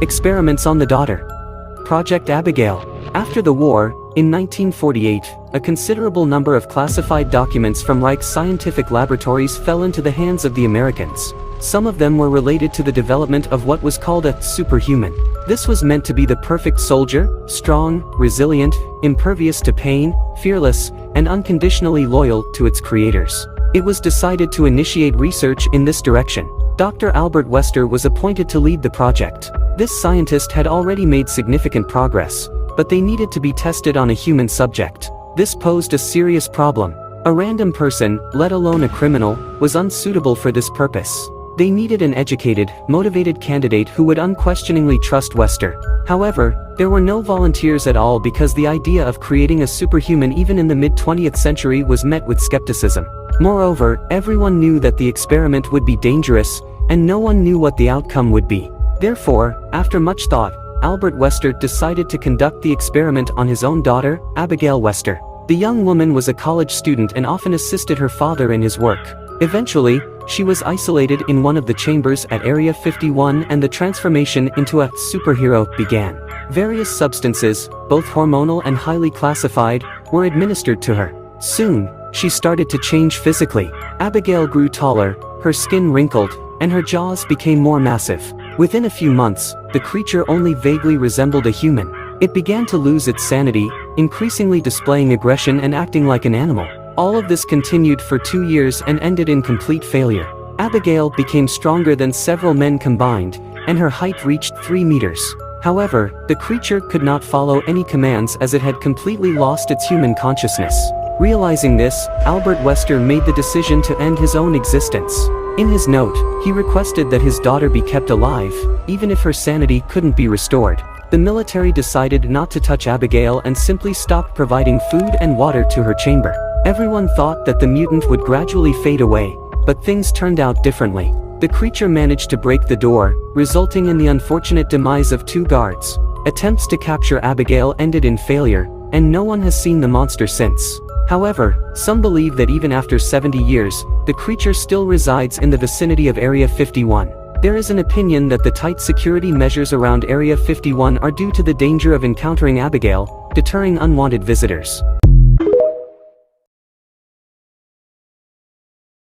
Experiments on the daughter. Project Abigail. After the war, in 1948, a considerable number of classified documents from Reich's scientific laboratories fell into the hands of the Americans. Some of them were related to the development of what was called a superhuman. This was meant to be the perfect soldier, strong, resilient, impervious to pain, fearless, and unconditionally loyal to its creators. It was decided to initiate research in this direction. Dr. Albert Wester was appointed to lead the project. This scientist had already made significant progress, but they needed to be tested on a human subject. This posed a serious problem. A random person, let alone a criminal, was unsuitable for this purpose. They needed an educated, motivated candidate who would unquestioningly trust Wester. However, there were no volunteers at all because the idea of creating a superhuman even in the mid-20th century was met with skepticism. Moreover, everyone knew that the experiment would be dangerous, and no one knew what the outcome would be. Therefore, after much thought, Albert Wester decided to conduct the experiment on his own daughter, Abigail Wester. The young woman was a college student and often assisted her father in his work. Eventually, she was isolated in one of the chambers at Area 51 and the transformation into a superhero began. Various substances, both hormonal and highly classified, were administered to her. Soon, she started to change physically. Abigail grew taller, her skin wrinkled, and her jaws became more massive. Within a few months, the creature only vaguely resembled a human. It began to lose its sanity, increasingly displaying aggression and acting like an animal. All of this continued for 2 years and ended in complete failure. Abigail became stronger than several men combined, and her height reached 3 meters. However, the creature could not follow any commands as it had completely lost its human consciousness. Realizing this, Albert Wester made the decision to end his own existence. In his note, he requested that his daughter be kept alive, even if her sanity couldn't be restored. The military decided not to touch Abigail and simply stopped providing food and water to her chamber. Everyone thought that the mutant would gradually fade away, but things turned out differently. The creature managed to break the door, resulting in the unfortunate demise of 2 guards. Attempts to capture Abigail ended in failure, and no one has seen the monster since. However, some believe that even after 70 years, the creature still resides in the vicinity of Area 51. There is an opinion that the tight security measures around Area 51 are due to the danger of encountering Abigail, deterring unwanted visitors.